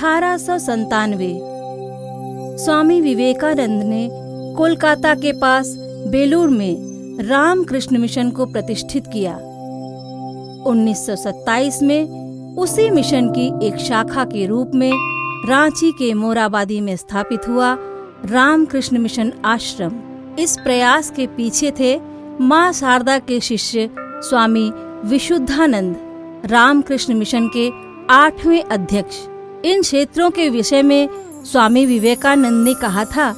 1897 स्वामी विवेकानंद ने कोलकाता के पास बेलूर में रामकृष्ण मिशन को प्रतिष्ठित किया। 1927 में उसी मिशन की एक शाखा के रूप में रांची के मोराबादी में स्थापित हुआ रामकृष्ण मिशन आश्रम। इस प्रयास के पीछे थे मां शारदा के शिष्य स्वामी विशुद्धानंद, रामकृष्ण मिशन के 8वें अध्यक्ष। इन क्षेत्रों के विषय में स्वामी विवेकानंद ने कहा था,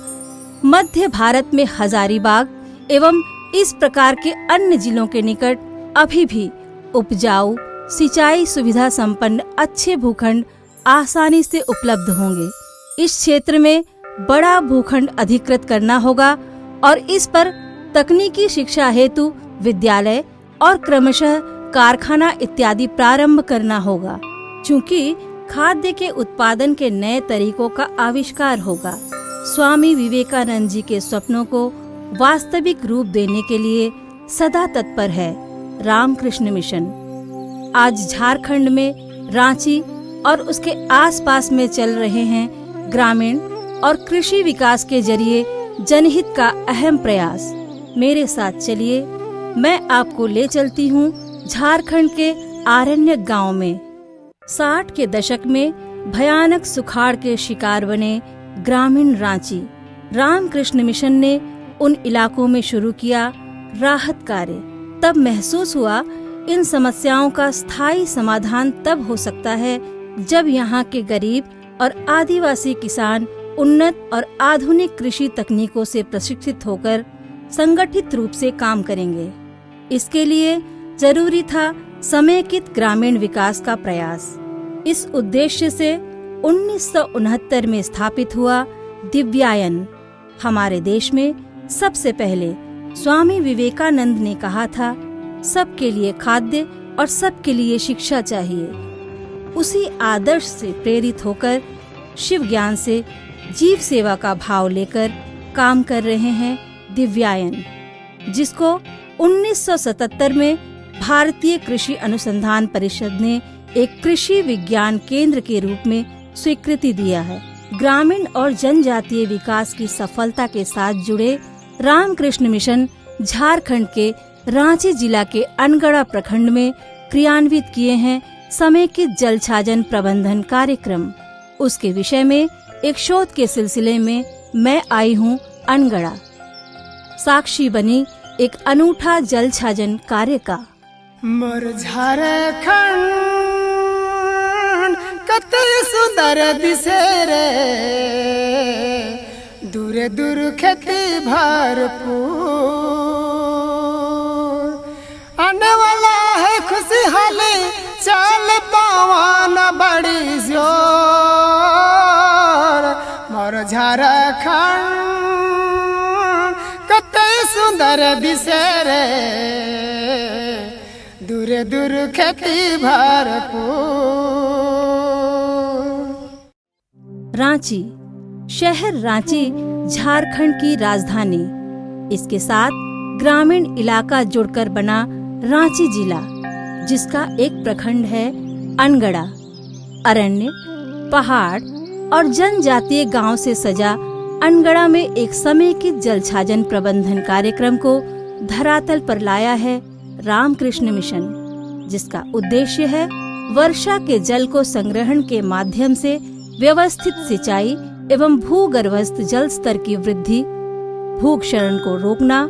मध्य भारत में हजारीबाग एवं इस प्रकार के अन्य जिलों के निकट अभी भी उपजाऊ, सिंचाई सुविधा संपन्न अच्छे भूखंड आसानी से उपलब्ध होंगे। इस क्षेत्र में बड़ा भूखंड अधिकृत करना होगा और इस पर तकनीकी शिक्षा हेतु विद्यालय और क्रमशः कारखाना इत्यादि प्रारंभ करना होगा, चूँकि खाद्य के उत्पादन के नए तरीकों का आविष्कार होगा। स्वामी विवेकानंद जी के स्वप्नों को वास्तविक रूप देने के लिए सदा तत्पर है रामकृष्ण मिशन। आज झारखंड में रांची और उसके आसपास में चल रहे हैं ग्रामीण और कृषि विकास के जरिए जनहित का अहम प्रयास। मेरे साथ चलिए, मैं आपको ले चलती हूँ झारखंड के आरण्यक गांव में। 60 के दशक में भयानक सुखाड़ के शिकार बने ग्रामीण रांची। रामकृष्ण मिशन ने उन इलाकों में शुरू किया राहत कार्य। तब महसूस हुआ इन समस्याओं का स्थायी समाधान तब हो सकता है जब यहाँ के गरीब और आदिवासी किसान उन्नत और आधुनिक कृषि तकनीकों से प्रशिक्षित होकर संगठित रूप से काम करेंगे। इसके लिए जरूरी था समेकित ग्रामीण विकास का प्रयास। इस उद्देश्य से 1969 में स्थापित हुआ दिव्यायन। हमारे देश में सबसे पहले स्वामी विवेकानंद ने कहा था, सबके लिए खाद्य और सबके लिए शिक्षा चाहिए। उसी आदर्श से प्रेरित होकर शिव ज्ञान से जीव सेवा का भाव लेकर काम कर रहे हैं दिव्यायन, जिसको 1977 में भारतीय कृषि अनुसंधान परिषद ने एक कृषि विज्ञान केंद्र के रूप में स्वीकृति दिया है। ग्रामीण और जनजातीय विकास की सफलता के साथ जुड़े रामकृष्ण मिशन झारखंड के रांची जिला के अनगढ़ा प्रखंड में क्रियान्वित किए हैं समेकित जल छाजन प्रबंधन कार्यक्रम। उसके विषय में एक शोध के सिलसिले में मैं आई हूँ अनगढ़ा, साक्षी बनी एक अनूठा जल छाजन कार्य का। मोर झारखंड कते सुंदर दिसे रे, दूर दूर खेती भरपूर, आने वाला है खुशहाली, चल पवन बड़ी जोर। मोर झारखंड कते सुंदर दिसे रे, दूर दूर खेती भरपूर। रांची शहर रांची झारखंड की राजधानी, इसके साथ ग्रामीण इलाका जुड़कर बना रांची जिला, जिसका एक प्रखंड है अनगढ़ा। अरण्य, पहाड़ और जनजातीय गांव से सजा अनगढ़ा में एक समेकित जल छाजन प्रबंधन कार्यक्रम को धरातल पर लाया है रामकृष्ण मिशन, जिसका उद्देश्य है वर्षा के जल को संग्रहण के माध्यम से व्यवस्थित सिंचाई एवं भूगर्भस्थ जल स्तर की वृद्धि, भूक्षरण को रोकना,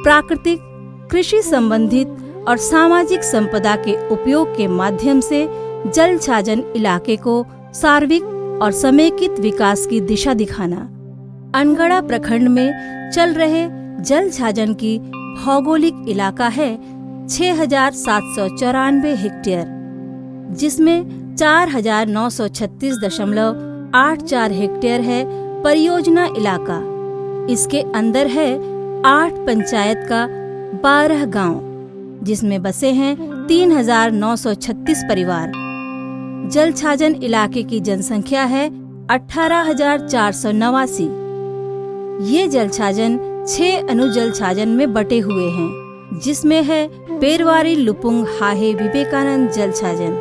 प्राकृतिक, कृषि संबंधित और सामाजिक संपदा के उपयोग के माध्यम से जल छाजन इलाके को सार्विक और समेकित विकास की दिशा दिखाना। अनगढ़ा प्रखंड में चल रहे जल छाजन की भौगोलिक इलाका है 6,794 हेक्टेयर, जिसमें 4,936.84 हेक्टेयर है परियोजना इलाका। इसके अंदर है 8 पंचायत का 12 गांव, जिसमें बसे हैं 3,936 परिवार। जल छाजन इलाके की जनसंख्या है 18,489। ये जल छाजन 6 अनुजल छाजन में बटे हुए हैं, जिसमें है पेरवारी लुपुंग हाहे विवेकानंद जल छाजन,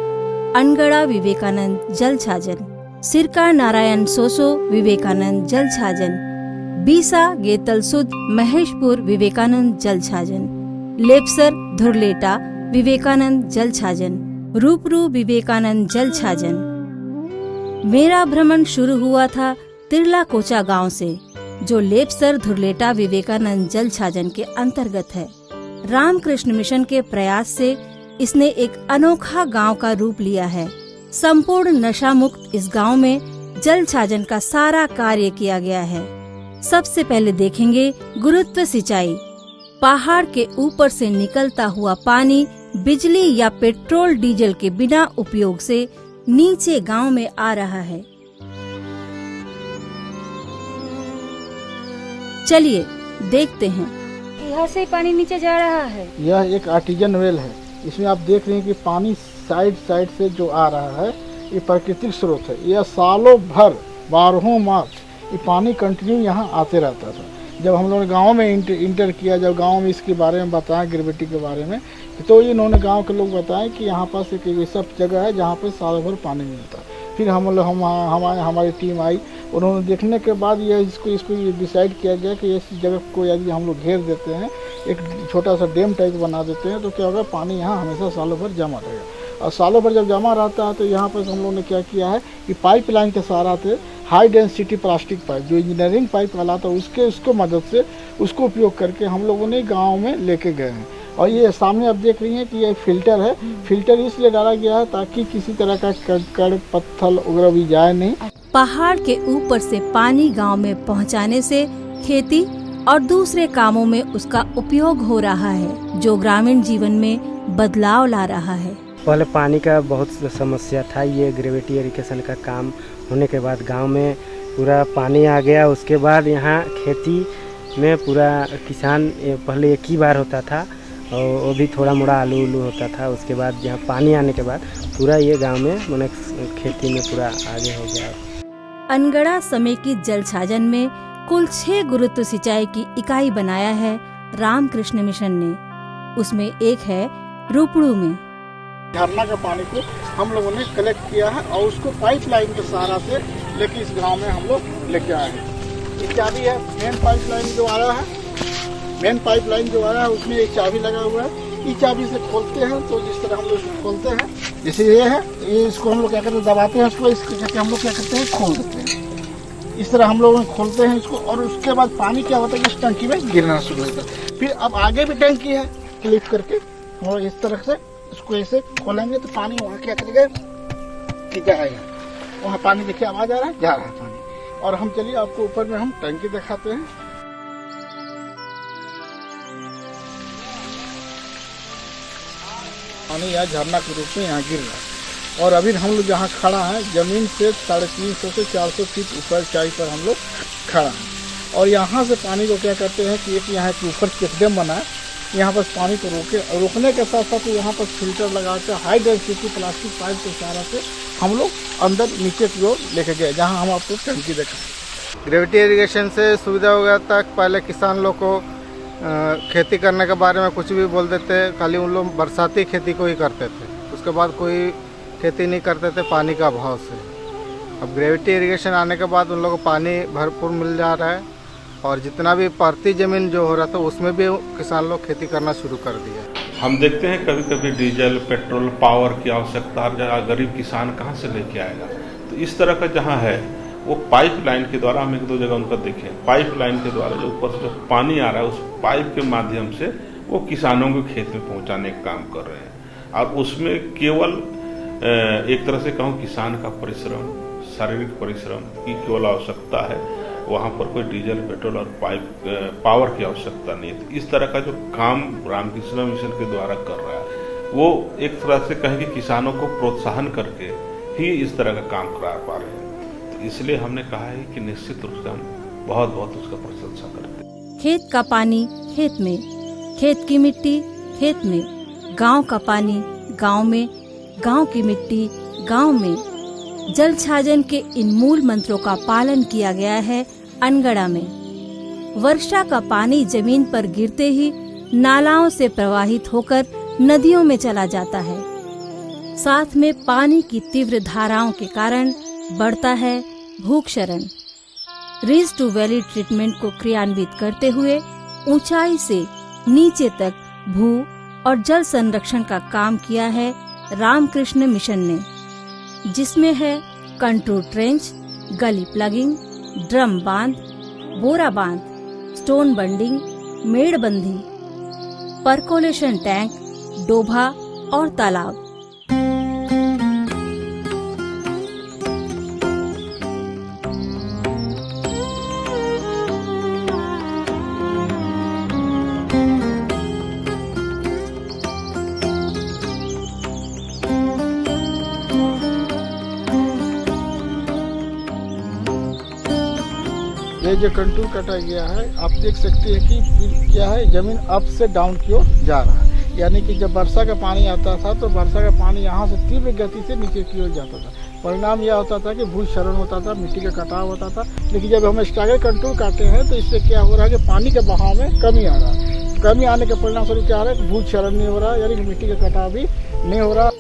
अनगढ़ा विवेकानंद जल छाजन, सिरका नारायण सोसो विवेकानंद जल छाजन, बीसा गेतल सुद महेशपुर विवेकानंद जल छाजन, लेपसर धुरलेटा विवेकानंद जल छाजन, रूपरू विवेकानंद जल छाजन। मेरा भ्रमण शुरू हुआ था तिरला कोचा गांव से, जो लेपसर धुरलेटा विवेकानंद जल छाजन के अंतर्गत है। रामकृष्ण मिशन के प्रयास से इसने एक अनोखा गांव का रूप लिया है। संपूर्ण नशा मुक्त इस गांव में जल छाजन का सारा कार्य किया गया है। सबसे पहले देखेंगे गुरुत्व सिंचाई। पहाड़ के ऊपर से निकलता हुआ पानी बिजली या पेट्रोल डीजल के बिना उपयोग से नीचे गांव में आ रहा है। चलिए देखते हैं। यहाँ से पानी नीचे जा रहा है। यह एक आर्टिजन वेल है। इसमें आप देख रहे हैं कि पानी साइड से जो आ रहा है ये प्राकृतिक स्रोत है। यह सालों भर 12 मास ये पानी कंटिन्यू यहाँ आते रहता था। जब हम लोगों ने गाँव में इंटर किया, जब गाँव में इसके बारे में बताया ग्रेविटी के बारे में, तो इन्होंने गांव के लोग बताएं कि यहाँ पास एक ऐसा जगह है जहाँ पे साल भर पानी मिलता है। फिर हमारी टीम आई, उन्होंने देखने के बाद ये इसको डिसाइड किया गया कि इस जगह को यदि हम लोग घेर देते हैं, एक छोटा सा डैम टाइप बना देते हैं, तो क्या होगा, पानी यहाँ हमेशा सालों भर जमा रहेगा। और सालों भर जब जमा रहता है तो यहाँ पर हम लोगों ने क्या किया है कि पाइपलाइन के सहारा से हाई डेंसिटी प्लास्टिक पाइप, जो इंजीनियरिंग पाइप वाला था, उसको मदद से उसको उपयोग करके हम लोगों ने गाँव में लेके गए हैं। और ये सामने आप देख रही हैं कि ये फिल्टर है। फिल्टर इसलिए डाला गया है ताकि किसी तरह का कंकड़ पत्थर वगैरह भी जाए नहीं। पहाड़ के ऊपर से पानी गांव में पहुंचाने से खेती और दूसरे कामों में उसका उपयोग हो रहा है, जो ग्रामीण जीवन में बदलाव ला रहा है। पहले पानी का बहुत समस्या था। ये ग्रेविटी इरिगेशन का काम होने के बाद गांव में पूरा पानी आ गया। उसके बाद यहाँ खेती में पूरा किसान पहले एक ही बार होता था और वो भी थोड़ा मोड़ा आलू होता था। उसके बाद यहाँ पानी आने के बाद पूरा ये गांव में मैंने खेती में पूरा आगे हो गया। अनगढ़ा समेकित जल छाजन में कुल 6 गुरुत्व सिंचाई की इकाई बनाया है रामकृष्ण मिशन ने। उसमें एक है रूपड़ू में। झरना का पानी को हम लोगों ने कलेक्ट किया है और उसको पाइपलाइन के सहारा से लेके इस गाँव में हम लोग लेके आए हैं। ये चाबी है, मेन पाइपलाइन जो आ रहा है, मेन पाइपलाइन जो आ रहा है उसमें एक चाबी लगा हुआ है। इस चाबी से खोलते हैं तो जिस तरह हम लोग इसको खोलते हैं, जैसे ये है, ये इसको हम लोग क्या करते हैं, दबाते हैं इसको, इसके हम लोग क्या करते हैं, खोल देते हैं। इस तरह हम लोग खोलते हैं इसको और उसके बाद पानी क्या होता है कि इस टंकी में गिरना शुरू होता है। फिर अब आगे भी टंकी है, क्लिप करके और इस तरह से इसको ऐसे खोलेंगे तो पानी वहाँ क्या करेगा, जाएगा। वहाँ पानी देखिए आवाज आ रहा है, जा रहा है पानी। और हम चलिए आपको ऊपर में हम टंकी दिखाते हैं। पानी यहाँ झरना के रूप में यहाँ गिर रहा है। और अभी हम लोग जहाँ खड़ा है, जमीन से 350 से 400 फीट ऊपर ऊंचाई पर हम लोग खड़ा हैं। और यहाँ से पानी को क्या करते हैं कि एक यहाँ के ऊपर चेक डैम बना है, यहाँ पर पानी को रोकने के साथ साथ यहाँ पर फिल्टर लगाकर हाई डेंसिटी प्लास्टिक पाइप के सहारा से हम लोग अंदर नीचे की ओर लेके गए, जहाँ हम आपको टंकी दिखाएं। ग्रेविटी इरिगेशन से सुविधा हो गया था। पहले किसान लोग को खेती करने के बारे में कुछ भी बोल देते, खाली उन लोग बरसाती खेती को ही करते थे। उसके बाद कोई खेती नहीं करते थे पानी का अभाव से। अब ग्रेविटी इरिगेशन आने के बाद उन लोगों को पानी भरपूर मिल जा रहा है और जितना भी परती ज़मीन जो हो रहा था उसमें भी किसान लोग खेती करना शुरू कर दिया। हम देखते हैं कभी कभी डीजल पेट्रोल पावर की आवश्यकता गरीब किसान कहाँ से लेके आएगा। तो इस तरह का जहाँ है वो पाइपलाइन के द्वारा, हम 1-2 जगह उनका देखे, पाइपलाइन के द्वारा जो ऊपर से जो पानी आ रहा है उस पाइप के माध्यम से वो किसानों के खेत में पहुंचाने का काम कर रहे हैं। और उसमें केवल एक तरह से कहूँ किसान का परिश्रम, शारीरिक परिश्रम की केवल आवश्यकता है। वहाँ पर कोई डीजल पेट्रोल और पावर की आवश्यकता नहीं है। तो इस तरह का जो काम रामकृष्ण मिशन के द्वारा कर रहा है वो एक तरह से कहें कि किसानों को प्रोत्साहन करके ही इस तरह का काम करा पा रहे हैं। इसलिए हमने कहा है कि निश्चित रूप से हम बहुत उसका प्रशंसा करते हैं। खेत का पानी खेत में, खेत की मिट्टी खेत में, गांव का पानी गांव में, गांव की मिट्टी गांव में। जल छाजन के इन मूल मंत्रों का पालन किया गया है अनगढ़ा में। वर्षा का पानी जमीन पर गिरते ही नालाओं से प्रवाहित होकर नदियों में चला जाता है। साथ में पानी की तीव्र धाराओं के कारण बढ़ता है भूख शरण। रीज टू वैली ट्रीटमेंट को क्रियान्वित करते हुए ऊंचाई से नीचे तक भू और जल संरक्षण का काम किया है रामकृष्ण मिशन ने, जिसमें है कंट्रोल ट्रेंच, गली प्लगिंग, ड्रम बांध, बोरा बांध, स्टोन बंडिंग, मेड़बंदी, परकोलेशन टैंक, डोभा और तालाब। ये जो कंटूर काटा गया है, आप देख सकते हैं कि फिर क्या है, जमीन अप से डाउन की ओर जा रहा है। यानी कि जब वर्षा का पानी आता था तो वर्षा का पानी यहाँ से तीव्र गति से नीचे की ओर जाता था। परिणाम यह होता था कि भूक्षरण होता था, मिट्टी का कटाव होता था। लेकिन जब हम स्टैगर कंटूर काटे हैं तो इससे क्या हो रहा है कि पानी के बहाव में कमी आ रहा है। कमी आने के परिणाम स्वरूप क्या हो रहा है, भूक्षरण नहीं हो रहा, यानी कि मिट्टी का कटाव भी नहीं हो रहा।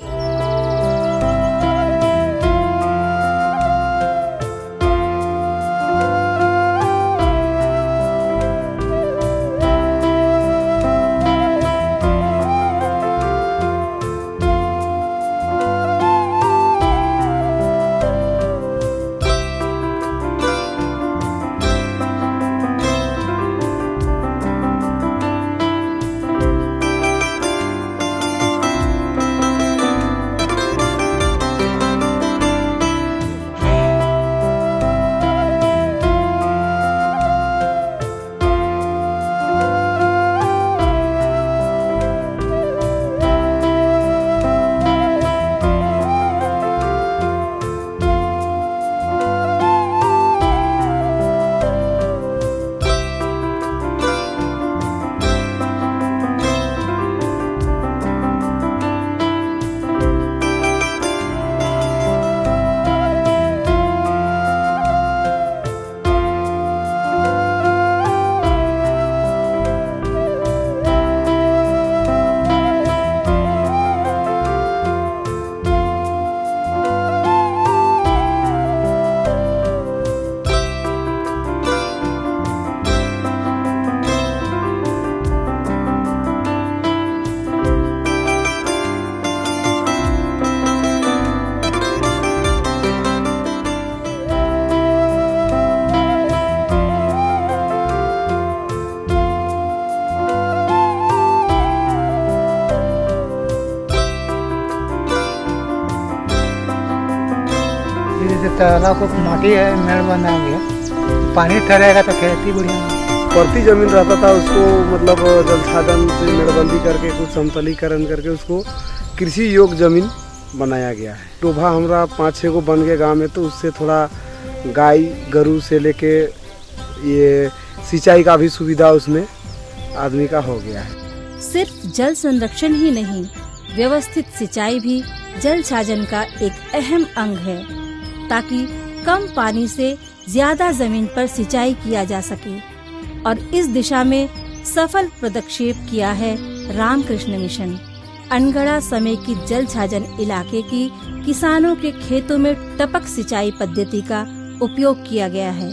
तालाब को माटी है, मेड़ बना गया, पानी ठहरेगा तो खेती बढ़िया। परती जमीन रहता था उसको मतलब जल साधन से मेड़बंदी करके कुछ समतलीकरण करके उसको कृषि योग्य जमीन बनाया गया है। टोभा हमारा 5-6 को बन गया गाँव में, तो उससे थोड़ा गाय गरू से लेके ये सिंचाई का भी सुविधा उसमें आदमी का हो गया है। सिर्फ जल संरक्षण ही नहीं, व्यवस्थित सिंचाई भी जल छाजन का एक अहम अंग है, ताकि कम पानी से ज्यादा जमीन पर सिंचाई किया जा सके। और इस दिशा में सफल पदक्षेप किया है रामकृष्ण मिशन। अनगढ़ा समेकित जल छाजन इलाके की किसानों के खेतों में टपक सिंचाई पद्धति का उपयोग किया गया है।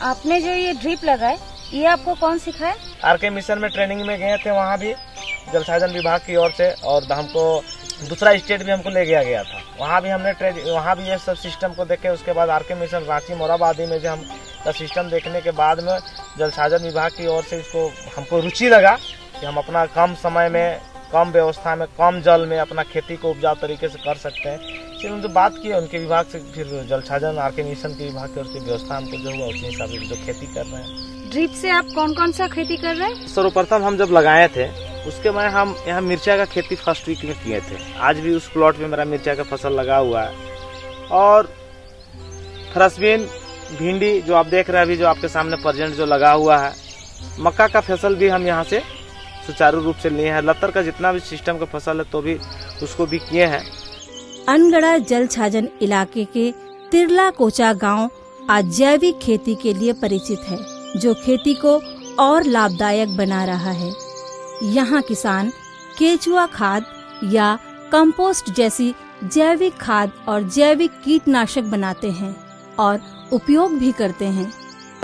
आपने जो ये ड्रिप लगाए, ये आपको कौन सिखाए? आरके मिशन में ट्रेनिंग में गए थे, वहाँ भी जल साधन विभाग की ओर से, और हमको दूसरा स्टेट भी हमको ले गया था। वहाँ भी हमने वहाँ भी ये सब सिस्टम को देखे। उसके बाद आरके मिशन रांची मोराबादी में जो हम सिस्टम देखने के बाद में जल साधन विभाग की ओर से इसको हमको रुचि लगा कि हम अपना कम समय में, कम व्यवस्था में, कम जल में अपना खेती को उपजाऊ तरीके से कर सकते हैं। फिर उनसे बात की उनके विभाग से, फिर जल साधन आरके मिशन के विभाग की ओर से व्यवस्था हमको जो हुआ उसी हिसाब से जो खेती कर रहे हैं। ड्रिप से आप कौन कौन सा खेती कर रहे हैं? सर्वप्रथम हम जब लगाए थे उसके बाद हम यहाँ मिर्चा का खेती फर्स्ट वीक में किए थे। आज भी उस प्लॉट में मेरा मिर्चा का फसल लगा हुआ है। और फ्रसबीन, भिंडी जो आप देख रहे हैं अभी, जो आपके सामने प्रेजेंट जो लगा हुआ है, मक्का का फसल भी हम यहाँ से सुचारू रूप से लिए हैं। लतर का जितना भी सिस्टम का फसल है तो भी उसको भी किए हैं। अनगढ़ा जल छाजन इलाके के तिरला कोचा गांव आज जैविक खेती के लिए परिचित है, जो खेती को और लाभदायक बना रहा है। यहाँ किसान केचुआ खाद या कंपोस्ट जैसी जैविक खाद और जैविक कीटनाशक बनाते हैं और उपयोग भी करते हैं।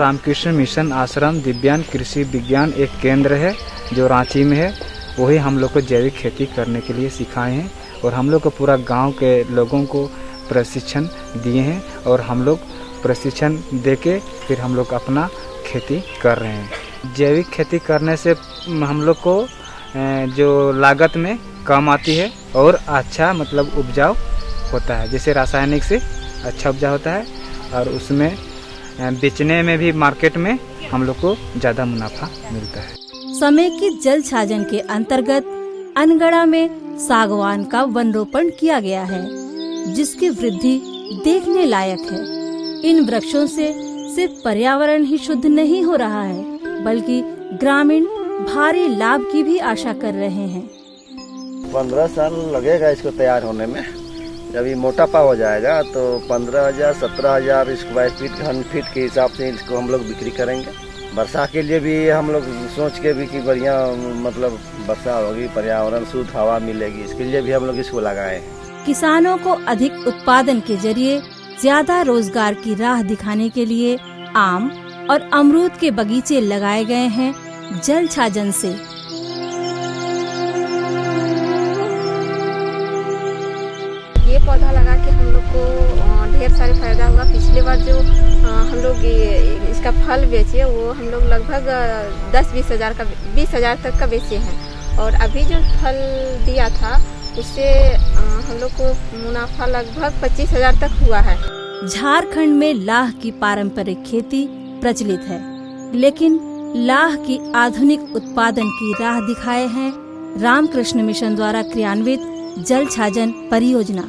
रामकृष्ण मिशन आश्रम दिव्यांग कृषि विज्ञान एक केंद्र है जो रांची में है। वही हम लोग को जैविक खेती करने के लिए सिखाए हैं और हम लोग को पूरा गांव के लोगों को प्रशिक्षण दिए हैं और हम लोग प्रशिक्षण देके फिर हम लोग अपना खेती कर रहे हैं। जैविक खेती करने से हम लोग को जो लागत में कम आती है और अच्छा मतलब उपजाऊ होता है। जैसे रासायनिक से अच्छा उपजाऊ होता है और उसमें बेचने में भी मार्केट में हम लोग को ज़्यादा मुनाफा मिलता है। समेकित जल छाजन के अंतर्गत अनगढ़ा में सागवान का वन रोपण किया गया है, जिसकी वृद्धि देखने लायक है। इन वृक्षों से सिर्फ पर्यावरण ही शुद्ध नहीं हो रहा है, बल्कि ग्रामीण भारी लाभ की भी आशा कर रहे हैं। 15 साल लगेगा इसको तैयार होने में। जब ये मोटापा हो जाएगा तो 15,000 17,000 स्क्वायर फीट घन फीट के हिसाब से इसको हम लोग बिक्री करेंगे। वर्षा के लिए भी हम लोग सोच के भी कि बढ़िया मतलब वर्षा होगी, पर्यावरण शुद्ध हवा मिलेगी, इसके लिए भी हम लोग इसको लगाए हैं। किसानों को अधिक उत्पादन के जरिए ज्यादा रोजगार की राह दिखाने के लिए आम और अमरूद के बगीचे लगाए गए हैं जल छाजन से। ये पौधा लगा के हम लोग को ढेर सारे फायदा हुआ। पिछले बार जो हम लोग इसका फल बेचे वो हम लोग लगभग 10-20 हज़ार तक का बेचे हैं और अभी जो फल दिया था उससे हम लोग को मुनाफा लगभग 25,000 तक हुआ है। झारखंड में लाह की पारंपरिक खेती प्रचलित है, लेकिन लाह की आधुनिक उत्पादन की राह दिखाए हैं रामकृष्ण मिशन द्वारा क्रियान्वित जल छाजन परियोजना।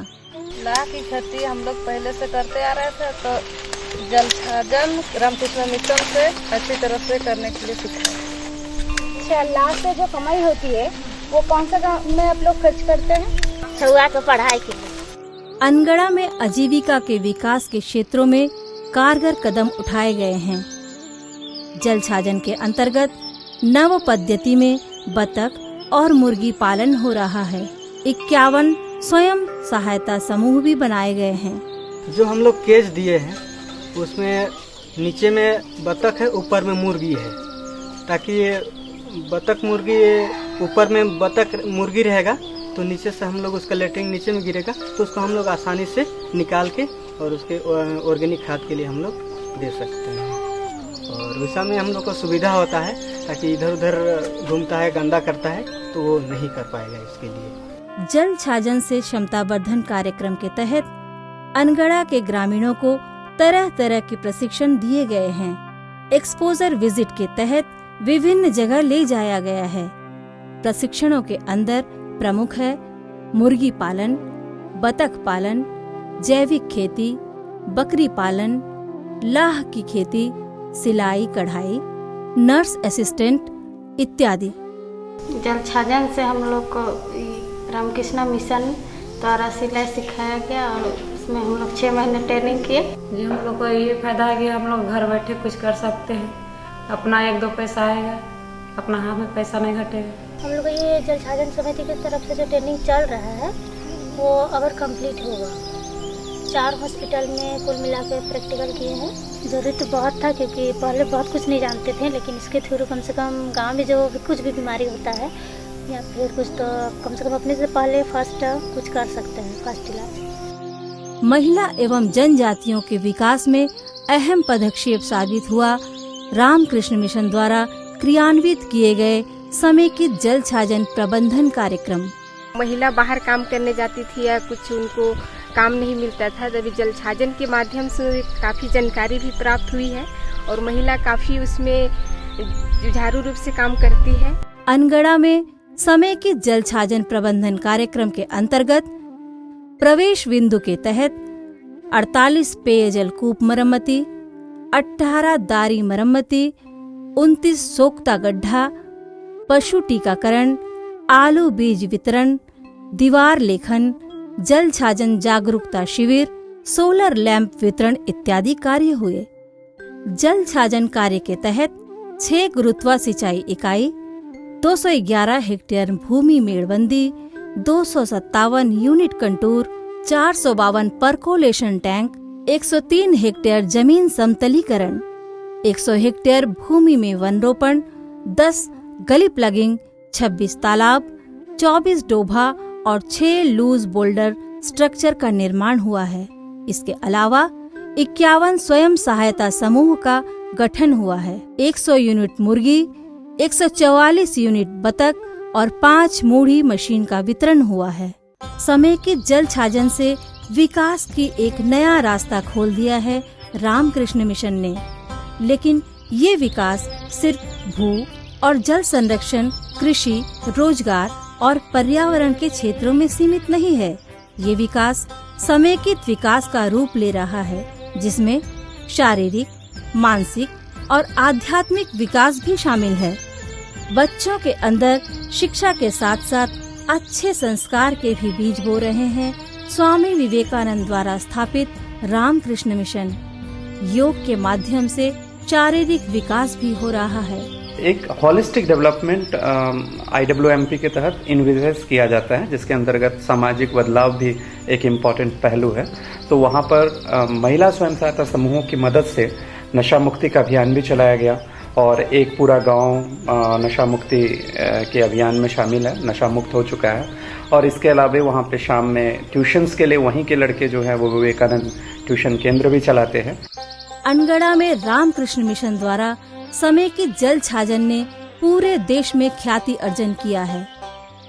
लाह की खेती हम लोग पहले से करते आ रहे थे, तो जल छाजन रामकृष्ण मिशन से अच्छी तरह से करने के लिए सीखा। अच्छा, लाह से जो कमाई होती है वो कौन सा काम में आप लोग खर्च करते हैं? छुआ को पढ़ाई के लिए। अनगढ़ा में आजीविका के विकास के क्षेत्रों में कारगर कदम उठाए गए हैं। जल छाजन के अंतर्गत नव पद्धति में बतख और मुर्गी पालन हो रहा है। 51 स्वयं सहायता समूह भी बनाए गए हैं। जो हम लोग केज दिए हैं उसमें नीचे में बतख है, ऊपर में मुर्गी है, ताकि बतख मुर्गी ऊपर में बतख मुर्गी रहेगा तो नीचे से हम लोग उसका लेटरिंग नीचे में गिरेगा तो उसको हम लोग आसानी से निकाल के और उसके ऑर्गेनिक खाद के लिए हम लोग दे सकते हैं। और वैसा में हम लोग को सुविधा होता है ताकि इधर उधर घूमता है, गंदा करता है तो वो नहीं कर पाएगा। इसके लिए जल छाजन से क्षमता वर्धन कार्यक्रम के तहत अनगढ़ा के ग्रामीणों को तरह तरह के प्रशिक्षण दिए गए हैं। एक्सपोजर विजिट के तहत विभिन्न जगह ले जाया गया है। प्रशिक्षणों के अंदर प्रमुख है मुर्गी पालन, बतख पालन, जैविक खेती, बकरी पालन, लाह की खेती, सिलाई कढ़ाई, नर्स असिस्टेंट इत्यादि। जल छाजन से हम लोग को रामकृष्ण मिशन द्वारा सिलाई सिखाया गया और उसमें हम लोग 6 महीने ट्रेनिंग किए। जी, हम लोग को ये फायदा है कि हम लोग घर बैठे कुछ कर सकते हैं, अपना 1-2 पैसा आएगा, अपना हाथ में पैसा नहीं घटेगा। हम लोग ये जल छाजन समिति की तरफ से जो ट्रेनिंग चल रहा है वो अगर कंप्लीट होगा, 4 हॉस्पिटल में कुल मिला के प्रैक्टिकल किए हैं। जरूरी तो बहुत था क्योंकि पहले बहुत कुछ नहीं जानते थे, लेकिन इसके थ्रू कम से कम गांव में जो कुछ भी बीमारी होता है या फिर कुछ तो कम से कम अपने से पहले फर्स्ट कुछ कर सकते हैं, फर्स्ट इलाज। महिला एवं जनजातियों के विकास में अहम पदक्षेप साबित हुआ रामकृष्ण मिशन द्वारा क्रियान्वित किए गए समेकित जल छाजन प्रबंधन कार्यक्रम। महिला बाहर काम करने जाती थी या कुछ उनको काम नहीं मिलता था, तभी जल छाजन के माध्यम से काफ़ी जानकारी भी प्राप्त हुई है और महिला काफ़ी उसमें जुझारू रूप से काम करती है। अनगढ़ा में समेकित जल छाजन प्रबंधन कार्यक्रम के अंतर्गत प्रवेश बिंदु के तहत 48 पेयजल कूप मरम्मति, 18 दारी मरम्मति, 29 सोख्ता गड्ढा, पशु टीकाकरण, आलू बीज वितरण, दीवार लेखन, जल छाजन जागरूकता शिविर, सोलर लैंप वितरण इत्यादि कार्य हुए। जल छाजन कार्य के तहत 6 गुरुत्वा सिंचाई इकाई, 211 हेक्टेयर भूमि मेड़बंदी, 257 unit contour, 452 percolation tank, 103 hectare जमीन समतलीकरण, 100 हेक्टेयर भूमि में वन रोपण, 10 गली प्लगिंग, 26 तालाब, 24 डोभा और 6 लूज बोल्डर स्ट्रक्चर का निर्माण हुआ है। इसके अलावा 51 स्वयं सहायता समूह का गठन हुआ है। 100 यूनिट मुर्गी, 144 यूनिट बतख और 5 मूढ़ी मशीन का वितरण हुआ है। समेकित जल छाजन से विकास की एक नया रास्ता खोल दिया है रामकृष्ण मिशन ने। लेकिन ये विकास सिर्फ भू और जल संरक्षण, कृषि, रोजगार और पर्यावरण के क्षेत्रों में सीमित नहीं है। ये विकास समेकित विकास का रूप ले रहा है, जिसमें शारीरिक, मानसिक और आध्यात्मिक विकास भी शामिल है। बच्चों के अंदर शिक्षा के साथ साथ अच्छे संस्कार के भी बीज बो रहे हैं स्वामी विवेकानंद द्वारा स्थापित रामकृष्ण मिशन। योग के माध्यम से शारीरिक विकास भी हो रहा है। एक होलिस्टिक डेवलपमेंट IWMP के तहत इन्विजन किया जाता है, जिसके अंतर्गत सामाजिक बदलाव भी एक इम्पॉर्टेंट पहलू है। तो वहाँ पर महिला स्वयं सहायता समूहों की मदद से नशा मुक्ति का अभियान भी चलाया गया और एक पूरा गांव नशा मुक्ति के अभियान में शामिल है, नशा मुक्त हो चुका है। और इसके अलावा वहाँ पे शाम में ट्यूशन्स के लिए वहीं के लड़के जो हैं वो विवेकानंद ट्यूशन केंद्र भी चलाते हैं। अनगढ़ा में रामकृष्ण मिशन द्वारा समेकित जल छाजन ने पूरे देश में ख्याति अर्जन किया है।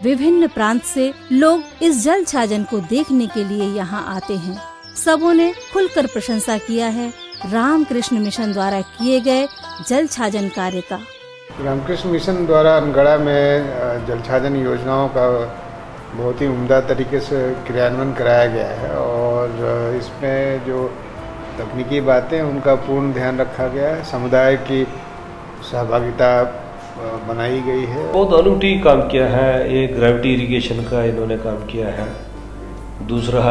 विभिन्न प्रांत से लोग इस जल छाजन को देखने के लिए यहाँ आते हैं। सबों ने खुलकर प्रशंसा किया है रामकृष्ण मिशन द्वारा किए गए जल छाजन कार्य का। रामकृष्ण मिशन द्वारा अनगढ़ा में जल छाजन योजनाओं का बहुत ही उम्दा तरीके से क्रियान्वयन कराया गया है और इसमें जो तकनीकी बातें उनका पूर्ण ध्यान रखा गया है। समुदाय की सहभागिता बनाई गई है। बहुत अनूठी काम किया है। एक ग्रेविटी इरिगेशन का इन्होंने काम किया है। दूसरा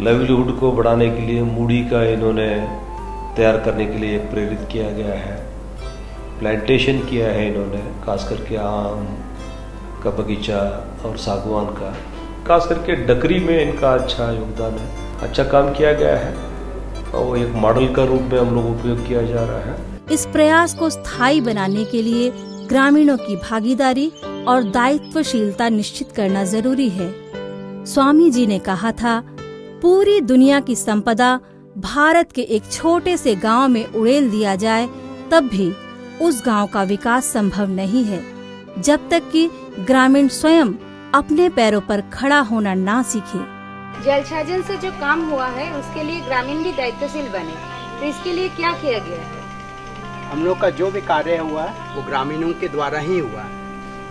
लाइवलीहुड को बढ़ाने के लिए मूढ़ी का इन्होंने तैयार करने के लिए प्रेरित किया गया है। प्लांटेशन किया है इन्होंने, खास करके आम का बगीचा और सागवान का, खास करके डकरी में इनका अच्छा योगदान है। अच्छा काम किया गया है और एक मॉडल का रूप में हम लोग उपयोग किया जा रहा है। इस प्रयास को स्थायी बनाने के लिए ग्रामीणों की भागीदारी और दायित्वशीलता निश्चित करना जरूरी है। स्वामी जी ने कहा था, पूरी दुनिया की संपदा भारत के एक छोटे से गांव में उड़ेल दिया जाए तब भी उस गांव का विकास संभव नहीं है जब तक कि ग्रामीण स्वयं अपने पैरों पर खड़ा होना ना सीखे। जल छाजन से जो काम हुआ है उसके लिए ग्रामीण भी दायित्वशील बने, तो इसके लिए क्या किया गया है? हम लोग का जो भी कार्य हुआ वो ग्रामीणों के द्वारा ही हुआ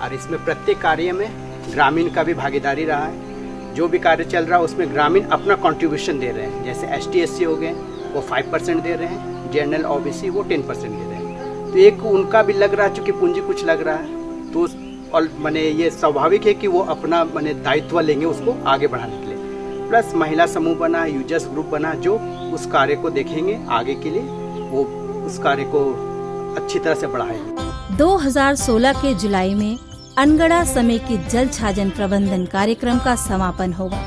और इसमें प्रत्येक कार्य में ग्रामीण का भी भागीदारी रहा है। जो भी कार्य चल रहा है उसमें ग्रामीण अपना कंट्रीब्यूशन दे रहे हैं। जैसे ST/SC हो गए वो 5% दे रहे हैं, जनरल OBC वो 10% दे रहे हैं। तो एक उनका भी लग रहा है, चूँकि पूंजी कुछ लग रहा है तो और मैंने ये स्वाभाविक है कि वो अपना मैंने दायित्व लेंगे उसको आगे बढ़ाने के लिए। प्लस महिला समूह बना, यूजर्स ग्रुप बना जो उस कार्य को देखेंगे आगे के लिए, वो उस कार्य को अच्छी तरह से बढ़ाएंगे। 2016 के जुलाई में अनगढ़ा समेकित जल छाजन प्रबंधन कार्यक्रम का समापन होगा,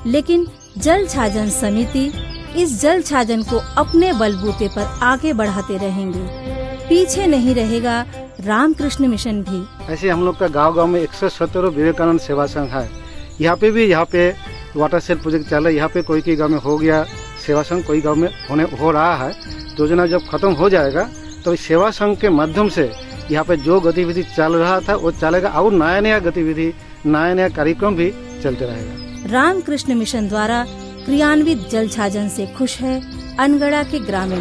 लेकिन जल छाजन समिति इस जल छाजन को अपने बलबूते पर आगे बढ़ाते रहेंगे। पीछे नहीं रहेगा रामकृष्ण मिशन भी। ऐसे हम लोग का गांव-गांव में 117 विवेकानंद सेवा संघ है। यहाँ पे वाटर सेल प्रोजेक्ट चल रहा है। यहाँ पे कोई गांव में हो गया सेवा संघ, कोई गांव में हो रहा है। योजना जब खत्म हो जाएगा तो सेवा संघ के माध्यम से यहाँ पे जो गतिविधि चल रहा था वो चलेगा और नया गतिविधि, नया कार्यक्रम भी चलते रहेगा। रामकृष्ण मिशन द्वारा क्रियान्वित जल छाजन से खुश है अनगढ़ा के ग्रामीण।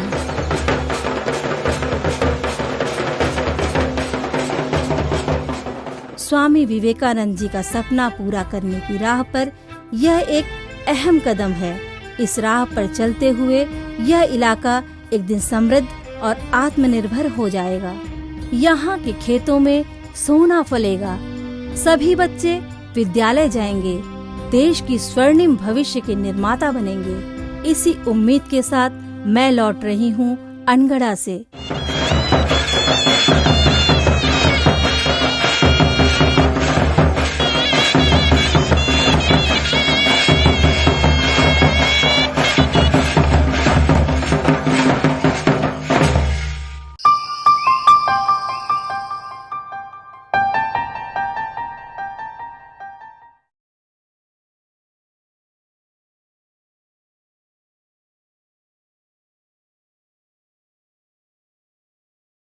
स्वामी विवेकानंद जी का सपना पूरा करने की राह पर यह एक अहम कदम है। इस राह पर चलते हुए यह इलाका एक दिन समृद्ध और आत्मनिर्भर हो जाएगा। यहाँ के खेतों में सोना फलेगा, सभी बच्चे विद्यालय जाएंगे, देश की स्वर्णिम भविष्य के निर्माता बनेंगे। इसी उम्मीद के साथ मैं लौट रही हूँ अनगढ़ा से।